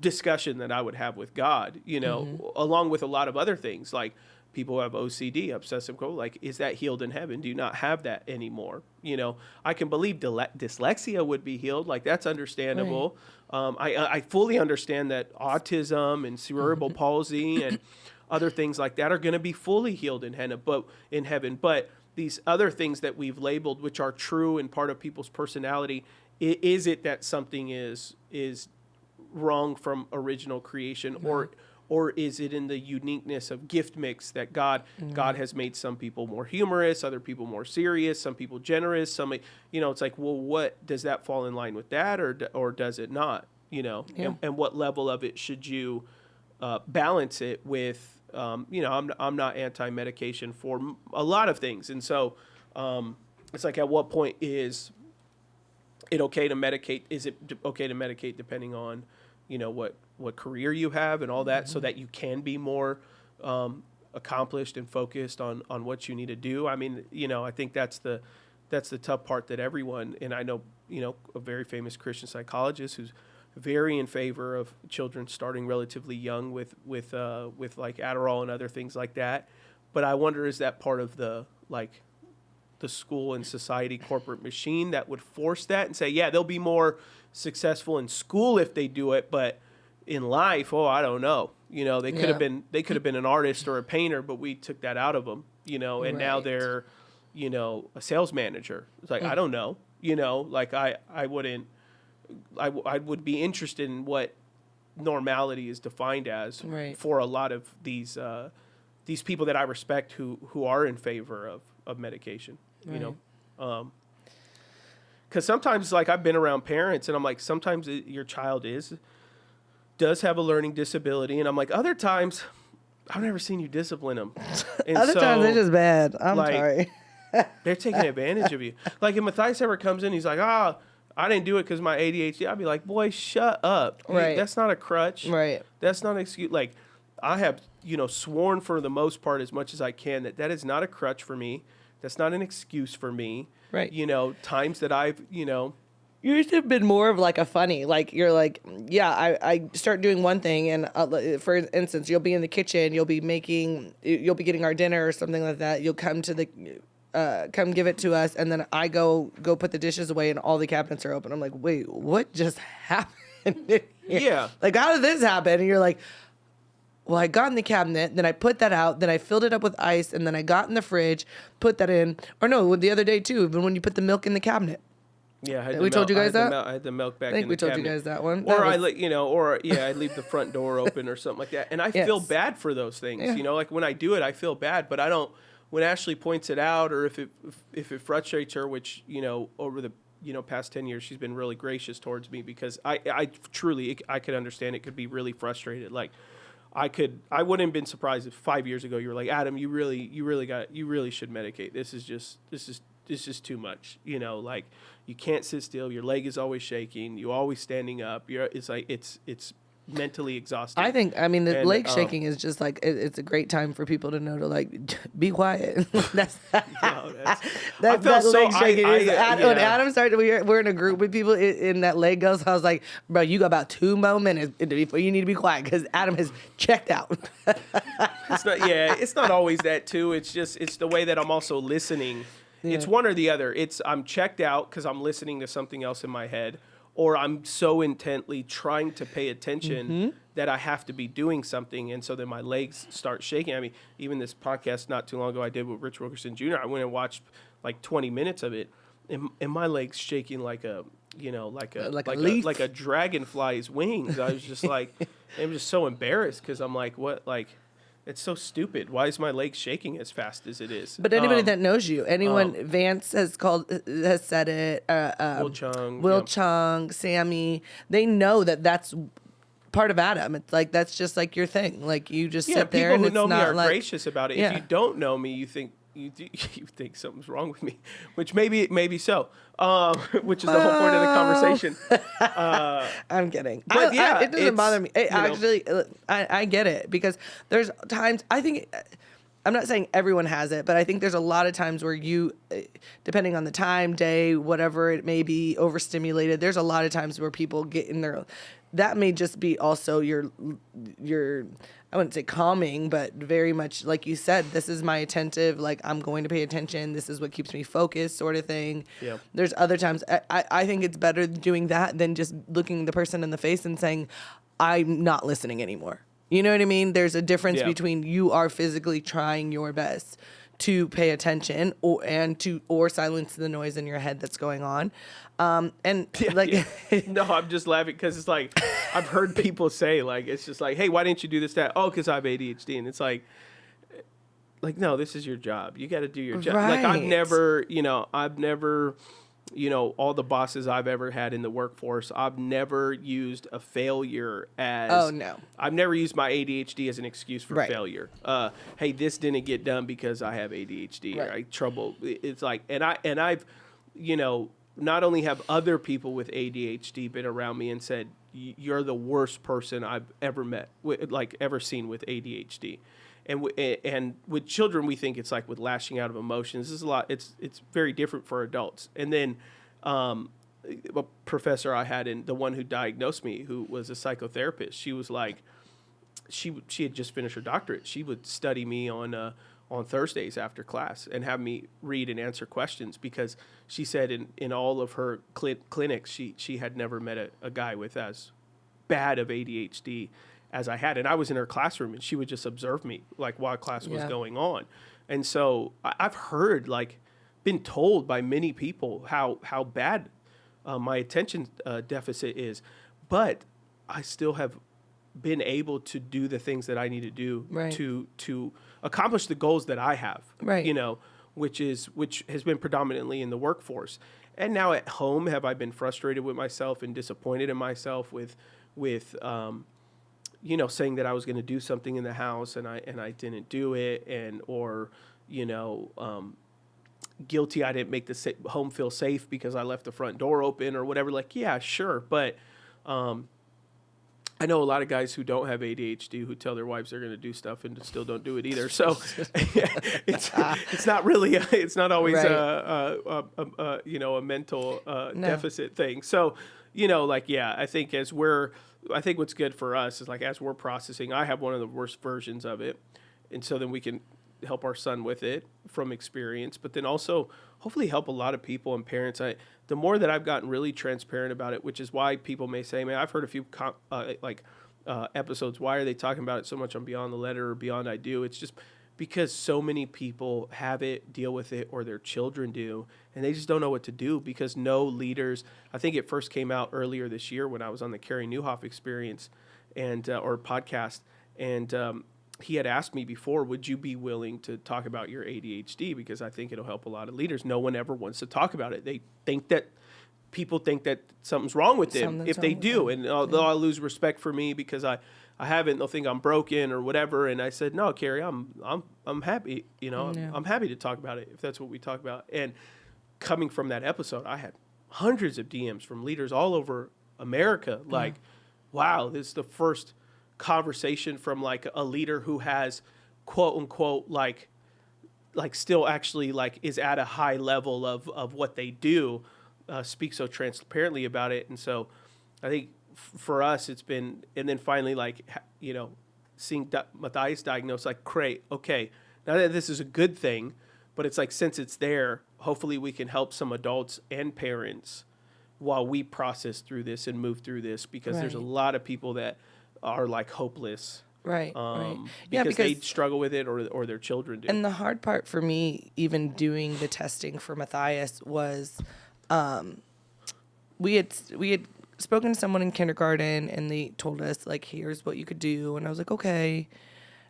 discussion that I would have with God, along with a lot of other things. Like people who have OCD, obsessive compulsive, like, is that healed in heaven? Do you not have that anymore? I can believe dyslexia would be healed. Like, that's understandable. Right. I fully understand that autism and cerebral palsy and other things like that are going to be fully healed in heaven. But these other things that we've labeled, which are true and part of people's personality, is it that something is wrong from original creation, or is it in the uniqueness of gift mix that God has made some people more humorous, other people more serious, some people generous, it's like, well, what does that fall in line with that, or does it not? And what level of it should you balance it with? I'm not anti-medication for a lot of things, and so it's like, at what point is it okay to medicate? Is it okay to medicate depending on what career you have and all that, so that you can be more accomplished and focused on what you need to do. I mean, I think that's the tough part that everyone, and I know, a very famous Christian psychologist who's very in favor of children starting relatively young with like Adderall and other things like that. But I wonder, is that part of the school and society corporate machine that would force that and say, yeah, they'll be more successful in school if they do it, but in life, I don't know. They could have been an artist or a painter, but we took that out of them, and now they're, a sales manager. It's like, I don't know, like I would be interested in what normality is defined as for a lot of these people that I respect who are in favor of medication, because sometimes, like, I've been around parents and I'm like, sometimes your child does have a learning disability, and I'm like, other times I've never seen you discipline them. And other times they're just bad. I'm sorry. They're taking advantage of you. Like, if Matthias ever comes in, he's like, I didn't do it because my ADHD. I'd be like, boy, shut up. Right. That's not a crutch. Right. That's not an excuse. Like, I have, sworn for the most part, as much as I can, that is not a crutch for me. That's not an excuse for me. Right. Times that I've, You used to have been more of like a funny, like, you're like, yeah, I start doing one thing, and for instance, you'll be in the kitchen, you'll be getting our dinner or something like that. You'll come to come give it to us, and then I go put the dishes away, and all the cabinets are open. I'm like, wait, what just happened? Yeah. Like, how did this happen? And you're like, well, I got in the cabinet, then I put that out, then I filled it up with ice, and then I got in the fridge, put that in. Or no, the other day too, even when you put the milk in the cabinet. Yeah, we told you guys that? I had the milk back in the I think we told cabinet. you guys that one. Or I'd leave the front door open or something like that. And I feel bad for those things. Yeah. Like, when I do it, I feel bad, but I don't. When Ashley points it out, or if it frustrates her, which, over the past 10 years, she's been really gracious towards me, because I truly could understand it could be really frustrated. Like, I wouldn't have been surprised if 5 years ago you were like, Adam, you really should medicate. This is too much. Like, you can't sit still. Your leg is always shaking. You're always standing up. It's mentally exhausting. The leg shaking is just like, it's a great time for people to know to, like, be quiet. That's that leg shaking. When Adam started, we're in a group with people in that leg goes. I was like, bro, you got about 2 more minutes before you need to be quiet, because Adam has checked out. It's not always that too. It's the way that I'm also listening. Yeah. It's one or the other. I'm checked out because I'm listening to something else in my head, or I'm so intently trying to pay attention that I have to be doing something, and so then my legs start shaking. I mean, even this podcast not too long ago I did with Rich Wilkerson Jr., I went and watched like 20 minutes of it, and my legs shaking like a dragonfly's wings. I was just like, I'm just so embarrassed, because I'm like, what, like, it's so stupid. Why is my leg shaking as fast as it is? But anybody that knows you, Vance has said it. Will Chung, Sammy, they know that that's part of Adam. It's like, that's just like your thing. Like, you just sit there, and it's not like... people who know me are gracious about it. Yeah. If you don't know me, you think something's wrong with me, which maybe so. Which is the whole point of the conversation. I'm kidding. But it doesn't bother me. Actually, I get it, because there's times, I think, I'm not saying everyone has it, but I think there's a lot of times where you, depending on the time, day, whatever it may be, overstimulated. There's a lot of times where people get in their that may just be also your, I wouldn't say calming, but very much like you said, this is my attentive, like I'm going to pay attention. This is what keeps me focused, sort of thing. Yeah. There's other times I think it's better doing that than just looking the person in the face and saying, I'm not listening anymore. You know what I mean? There's a difference between you are physically trying your best to pay attention or silence the noise in your head that's going on. No, I'm just laughing because it's like I've heard people say like it's just like, hey, why didn't you do this, that? Oh, because I have ADHD, and it's like no, this is your job. You got to do your job. Right. Like I've never, all the bosses I've ever had in the workforce, I've never used a failure as. Oh no. I've never used my ADHD as an excuse for Right. failure. Hey, this didn't get done because I have ADHD. Right. Right? Trouble. It's like, and I've, not only have other people with ADHD been around me and said, you're the worst person I've ever met, ever seen with ADHD. And with children, we think it's like with lashing out of emotions. This is a lot. It's very different for adults. And then a professor I had, the one who diagnosed me, who was a psychotherapist, she was like, she had just finished her doctorate. She would study me on Thursdays after class and have me read and answer questions because she said in all of her clinics, she had never met a guy with as bad of ADHD as I had. And I was in her classroom and she would just observe me like while class was going on. And so I've heard, been told by many people how bad my attention deficit is, but I still have been able to do the things that I need to do to accomplish the goals that I have, which has been predominantly in the workforce. And now at home, have I been frustrated with myself and disappointed in myself with saying that I was going to do something in the house and I didn't do it, or guilty I didn't make the home feel safe because I left the front door open or whatever. Like, yeah, sure. But I know a lot of guys who don't have ADHD who tell their wives they're going to do stuff and still don't do it either. So it's not really, it's not always a mental deficit thing. So, I think what's good for us is as we're processing, I have one of the worst versions of it. And so then we can help our son with it from experience, but then also hopefully help a lot of people and parents. The more that I've gotten really transparent about it, which is why people may say, man, I've heard a few episodes. Why are they talking about it so much on Beyond the Letter or Beyond I Do? It's just because so many people have it, deal with it, or their children do, and they just don't know what to do because no leaders. I think it first came out earlier this year when I was on the Carrie Newhoff experience or podcast, and he had asked me before, would you be willing to talk about your ADHD? Because I think it'll help a lot of leaders. No one ever wants to talk about it. They think that people think that something's wrong with them if they do. And they'll lose respect for me because I haven't, they'll think I'm broken or whatever. And I said, no, Carrie, I'm happy. I'm happy to talk about it if that's what we talk about. And coming from that episode, I had hundreds of DMs from leaders all over America. Wow, this is the first conversation from a leader who has quote unquote still actually is at a high level of what they do, speak so transparently about it. And so I think for us it's been, and then finally seeing Matthias diagnosed, great, okay, now that this is a good thing, but it's since it's there, hopefully we can help some adults and parents while we process through this and move through this, because there's a lot of people that are hopeless, right. Because they struggle with it or their children do. And the hard part for me, even doing the testing for Matthias, was we had spoken to someone in kindergarten and they told us here's what you could do, and I was like, okay.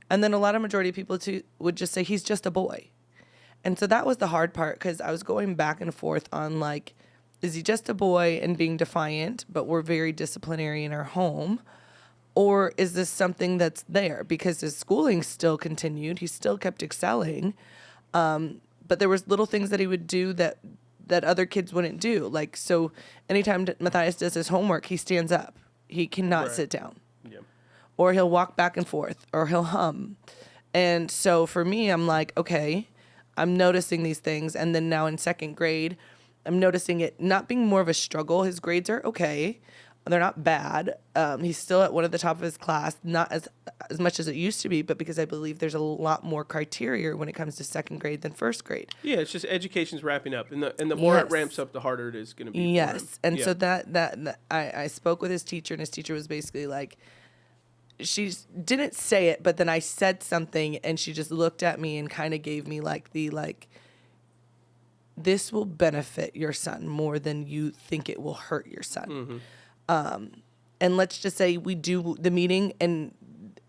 And then majority of people would just say he's just a boy, and so that was the hard part, because I was going back and forth on is he just a boy and being defiant, but we're very disciplinary in our home? Or is this something that's there? Because his schooling still continued. He still kept excelling. But there was little things that he would do that other kids wouldn't do. So anytime Matthias does his homework, he stands up. He cannot sit down. Yeah. Or he'll walk back and forth, or he'll hum. And so for me, I'm okay, I'm noticing these things. And then now in second grade, I'm noticing it not being more of a struggle. His grades are okay. they're not bad. He's still at one of the top of his class, not as much as it used to be, but because I believe there's a lot more criteria when it comes to second grade than first grade. Yeah, it's just education's wrapping up, and the more it Yes. ramps up, the harder it is going to be. For him. Yes, and Yeah. so that I spoke with his teacher, and his teacher was basically like, she didn't say it, but then I said something, and she just looked at me and kind of gave me this will benefit your son more than you think it will hurt your son. And let's just say we do the meeting and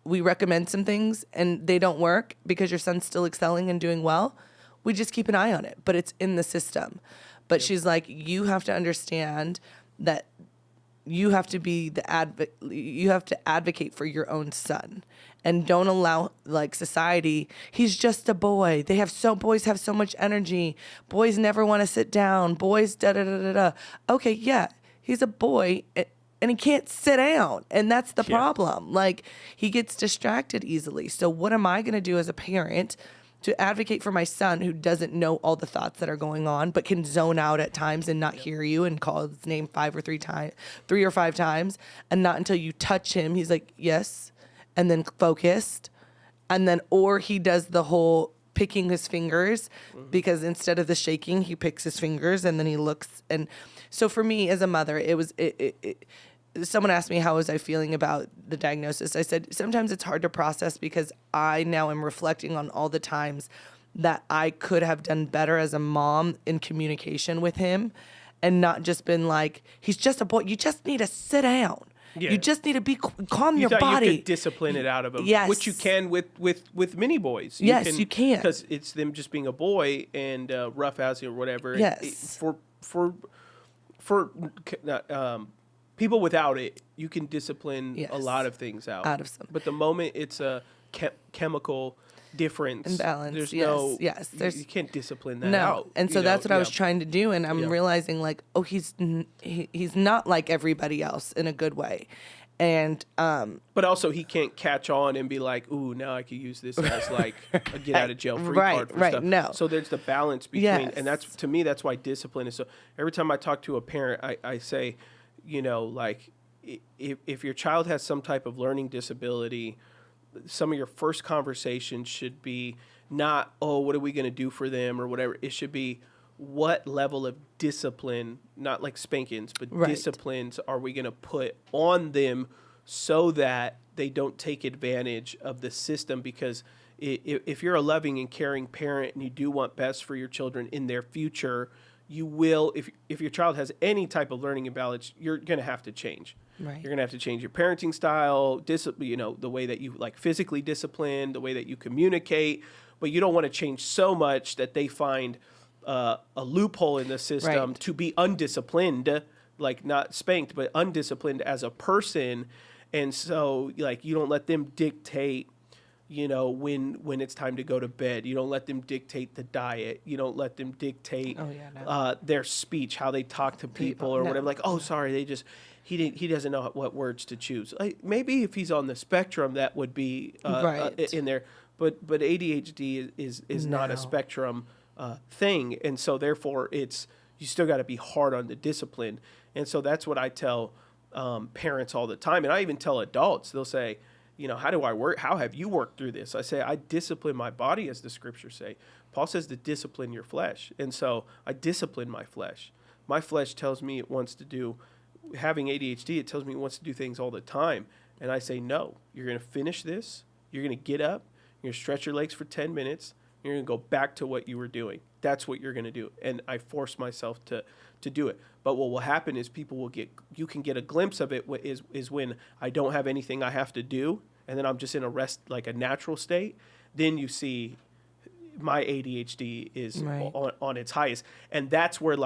we recommend some things and they don't work because your son's still excelling and doing well. We just keep an eye on it, but it's in the system. But she's like, you have to understand that you have to be you have to advocate for your own son, and don't allow society. He's just a boy. Boys have so much energy. Boys never want to sit down. Boys da da da da da. Okay, yeah, he's a boy and he can't sit down, and that's the problem. He gets distracted easily. So what am I going to do as a parent to advocate for my son who doesn't know all the thoughts that are going on, but can zone out at times and not hear you and call his name 3 or 5 times, and not until you touch him, he's like, yes, and then focused. And then, or he does the whole picking his fingers, because instead of the shaking, he picks his fingers and then he looks. And so for me as a mother, someone asked me how was I feeling about the diagnosis. I said, sometimes it's hard to process because I now am reflecting on all the times that I could have done better as a mom in communication with him, and not just been like, he's just a boy. You just need to sit down. Yeah. You just need to be calm your thought body. You could discipline it out of them, Yes. which you can with mini boys. You can. Because it's them just being a boy and roughhousing or whatever. Yes. For people without it, you can discipline Yes. a lot of things out. Out of some. But the moment it's a chemical difference, Imbalance, there's yes. you can't discipline that No, out. and so that's what I was trying to do, and I'm Yeah. realizing he's not like everybody else in a good way, and But also, he can't catch on and be like, "Ooh, now I could use this as like a get out of jail free Right, card for right, stuff." no. So there's the balance between, Yes. and that's, to me, that's why discipline is so. Every time I talk to a parent, I say, if your child has some type of learning disability, some of your first conversations should be not, "Oh, what are we going to do for them?" or whatever. It should be, what level of discipline, not like spankings, but Right. disciplines are we going to put on them so that they don't take advantage of the system? Because if you're a loving and caring parent and you do want best for your children in their future, you will, if your child has any type of learning imbalance, you're going to have to change. Right. You're going to have to change your parenting style, the way that you physically discipline, the way that you communicate, but you don't want to change so much that they find a loophole in the system Right. to be undisciplined, like not spanked, but undisciplined as a person. And so you don't let them dictate, when it's time to go to bed. You don't let them dictate the diet. You don't let them dictate their speech, how they talk to people or No. whatever. Like, oh, sorry, he doesn't know what words to choose. Maybe if he's on the spectrum, that would be Right. in there. But ADHD is not a No. spectrum thing, and so therefore you still got to be hard on the discipline. And so that's what I tell parents all the time, and I even tell adults. They'll say, how do I work? How have you worked through this? I say, I discipline my body, as the scriptures say. Paul says to discipline your flesh, and so I discipline my flesh. My flesh tells me it wants to do. Having ADHD, it tells me it wants to do things all the time, and I say, no. You're going to finish this. You're going to get up. You're going to stretch your legs for 10 minutes. You're going to go back to what you were doing. That's what you're going to do. And I force myself to do it. But what will happen is you can get a glimpse of it is when I don't have anything I have to do, and then I'm just in a rest, like a natural state. Then you see my ADHD is Right. on its highest. And that's where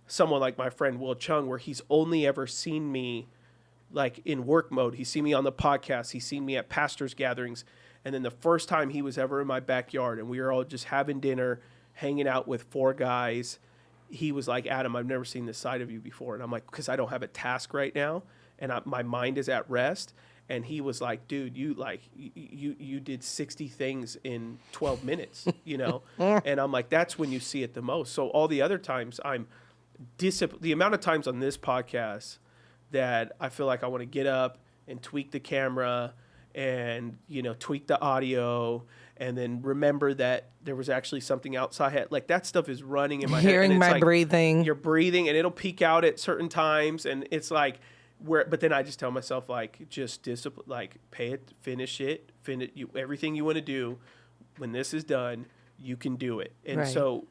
someone like my friend Will Chung, where he's only ever seen me in work mode. He's seen me on the podcast. He's seen me at pastors' gatherings. And then the first time he was ever in my backyard and we were all just having dinner, hanging out with 4 guys, he was like, "Adam, I've never seen this side of you before." And I'm like, because I don't have a task right now and my mind is at rest. And he was like, "Dude, you did 60 things in 12 minutes, And I'm like, that's when you see it the most. So all the other times the amount of times on this podcast that I feel like I want to get up and tweak the camera and, tweak the audio and then remember that there was actually something outside. Like that stuff is running in my head. Hearing and it's my like, breathing. You're breathing and it'll peak out at certain times. And it's like, but then I just tell myself, like, just discipline, like pay it, finish everything you want to do. When this is done, you can do it. And Right. so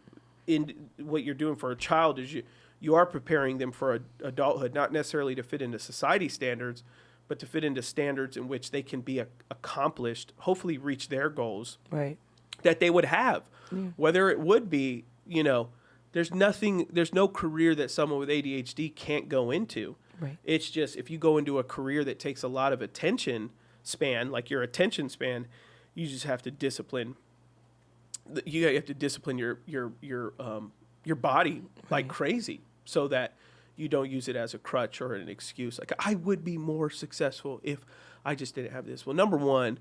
in what you're doing for a child is you are preparing them for adulthood, not necessarily to fit into society standards, but to fit into standards in which they can be accomplished, hopefully reach their goals Right. that they would have. Whether it would be, there's no career that someone with ADHD can't go into. Right. It's just if you go into a career that takes a lot of attention span, like your attention span, you just have to discipline. You have to discipline your body like crazy so that you don't use it as a crutch or an excuse. Like, I would be more successful if I just didn't have this. Well, number one,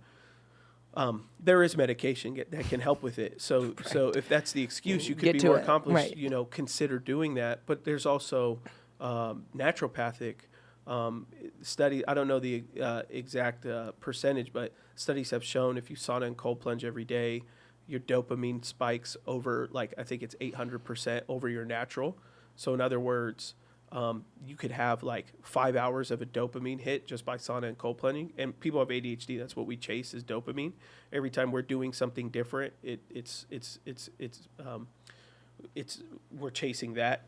there is medication that can help with it. So if that's the excuse, you could Get be to more it. accomplished, Right. consider doing that. But there's also naturopathic study. I don't know the exact percentage, but studies have shown if you sauna and cold plunge every day, your dopamine spikes over, like, I think it's 800% over your natural. So in other words, you could have like 5 hours of a dopamine hit just by sauna and cold plunging. And people have ADHD. That's what we chase is dopamine. Every time we're doing something different, we're chasing that,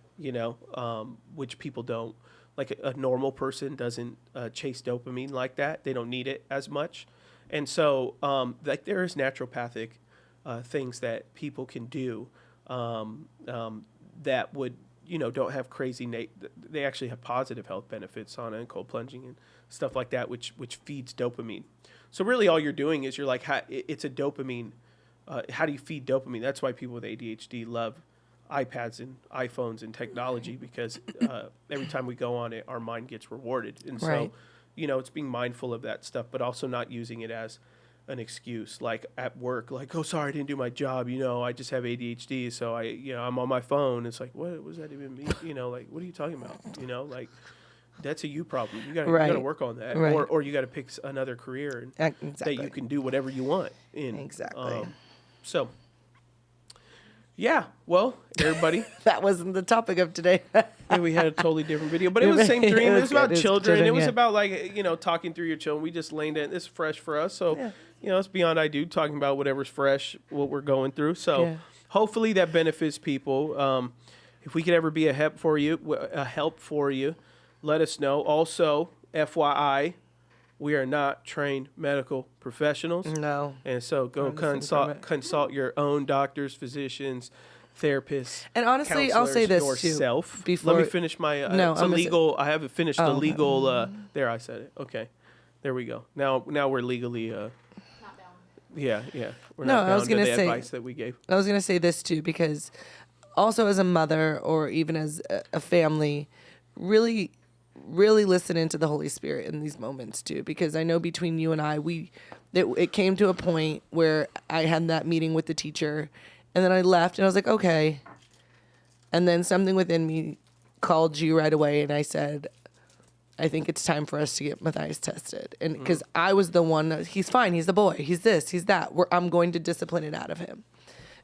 which people don't. Like a normal person doesn't chase dopamine like that. They don't need it as much. And so like there is naturopathic things that people can do that would, don't have crazy, they actually have positive health benefits, sauna and cold plunging and stuff like that, which feeds dopamine. So really all you're doing is you're like, it's a dopamine. How do you feed dopamine? That's why people with ADHD love iPads and iPhones and technology because every time we go on it, our mind gets rewarded. And Right. so, it's being mindful of that stuff, but also not using it as an excuse, like at work, like, oh, sorry, I didn't do my job. I just have ADHD. So I'm on my phone. It's like, what does that even mean? Like, what are you talking about? Like that's a you problem. You gotta work on that. Right. Or you got to pick another career and Exactly. that you can do whatever you want in. Exactly. So yeah, well, everybody, That wasn't the topic of today. yeah, we had a totally different video, but it was the same dream. It was about good. children. It was Yeah. about like, talking through your children. We just leaned in. It's fresh for us. So, it's beyond I do talking about whatever's fresh, what we're going through. So Yeah. hopefully that benefits people. If we could ever be a help for you, let us know. Also, FYI, we are not trained medical professionals. No. And so go Learn this from it. consult your own doctors, physicians, therapists. And honestly, I'll say counselors, this too. yourself. Before- Let me finish my. No, it's I'm gonna illegal. I haven't finished the Oh, legal. There, I said it. Okay, there we go. Now we're legally. Not down. Yeah. We're No, not I was bound to gonna the say- advice that we gave. I was going to say this too, because also as a mother or even as a family, really listen into the Holy Spirit in these moments too, because I know between you and I, it came to a point where I had that meeting with the teacher and then I left and I was like, okay. And then something within me called you right away and I said, I think it's time for us to get Matthias tested. And because I was the one, he's fine, he's the boy, he's this, he's that. I'm going to discipline it out of him.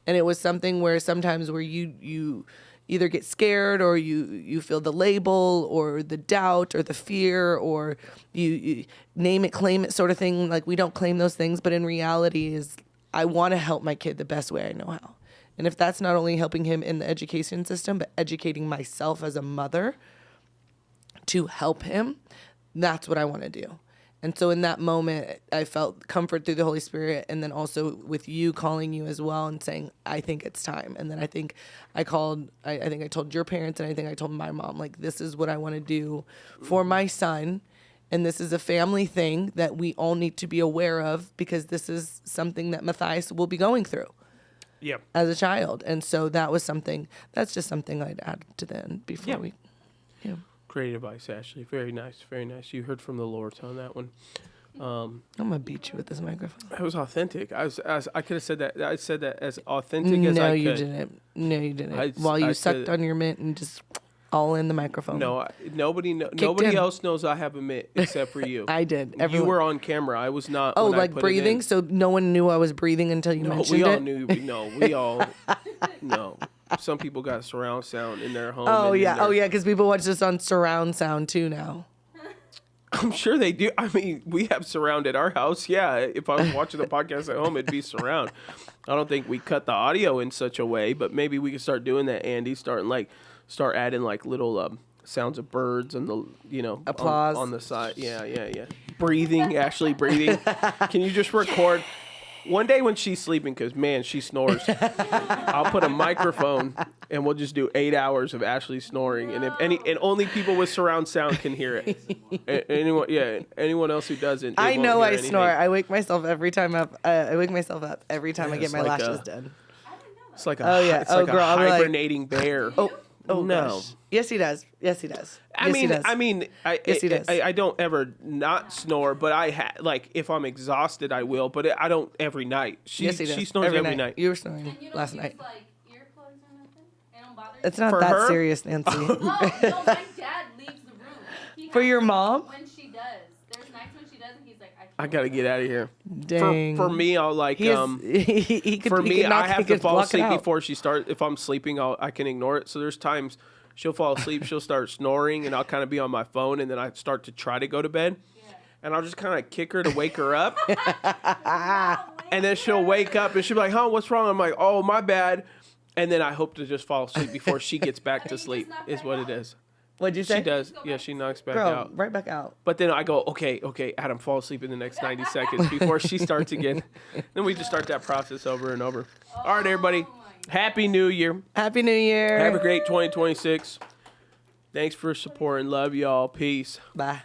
And it was something where sometimes where you either get scared or you feel the label or the doubt or the fear or you name it, claim it sort of thing. Like we don't claim those things, but in reality is I want to help my kid the best way I know how. And if that's not only helping him in the education system, but educating myself as a mother to help him, that's what I want to do. And so in that moment, I felt comfort through the Holy Spirit, and then also with you calling you as well and saying, I think it's time. And then I think I told your parents, and I think I told my mom, like, this is what I want to do for my son. And this is a family thing that we all need to be aware of because this is something that Matthias will be going through as a child. And so that's just something I'd add to the end before we. Yeah. Great advice, Ashley. Very nice. Very nice. You heard from the Lord on that one. I'm gonna beat you with this microphone. It was authentic. I could have said that. I said that as authentic as I could. No, you didn't. No, you didn't. While you sucked on your mint and just. all in the microphone. No, nobody in. else knows I have a mitt except for you. I did. You Everyone. were on camera. I was not. Oh, when I like put it breathing? in. So no one knew I was breathing until you No, mentioned we all it? knew. No, we all. No. Some people got surround sound in their home. Oh, and in yeah. their- Oh, yeah, because people watch this on surround sound, too, now. I'm sure they do. I mean, we have surround at our house. Yeah, if I was watching the podcast at home, it'd be surround. I don't think we cut the audio in such a way, but maybe we could start doing that, Andy. Start adding like little sounds of birds and the Applause. on the side. Yeah. Breathing, Ashley breathing. Can you just record? One day when she's sleeping, because, man, she snores, I'll put a microphone and we'll just do 8 hours of Ashley snoring. And only people with surround sound can hear it. Anyone else who doesn't. I won't know hear I anything. snore. I wake myself every time up. I wake myself up every time I Yeah, get it's my like lashes a- done. It's like Oh, yeah. it's Oh, like girl, a I'll be like- hibernating bear. Oh, no. gosh. Yes, he does. Yes, he does. I Yes, he mean, does. Yes, he does. I don't ever not snore, but like if I'm exhausted, I will. But I don't every night. Yes, he does. She snores every night. You were snoring And you don't last use, night. like, earplugs or nothing? They don't bother you? It's not For that her? serious, Nancy. Oh, no, my dad leaves the room. He For has your to mom? When she does. There's nights when she does, and he's like, I can't. I gotta get out of here. Dang. For me, I'll like He is, he could, For he me, could knock, I he have to could fall block it asleep out. before she starts. If I'm sleeping, I can ignore it. So there's times she'll fall asleep, she'll start snoring, and I'll kind of be on my phone, and then I start to try to go to bed, and I'll just kind of kick her to wake her up, and then she'll wake up, and she'll be like, "Huh, what's wrong?" I'm like, "Oh, my bad," and then I hope to just fall asleep before she gets back to sleep. Is what it is. What'd you say? She does. Yeah, she knocks back Girl, out. right back out. But then I go, okay, Adam, fall asleep in the next 90 seconds before she starts again. Then we just start that process over and over. All right, everybody. Happy New Year. Happy New Year. Have a great 2026. Thanks for supporting. Love y'all. Peace. Bye.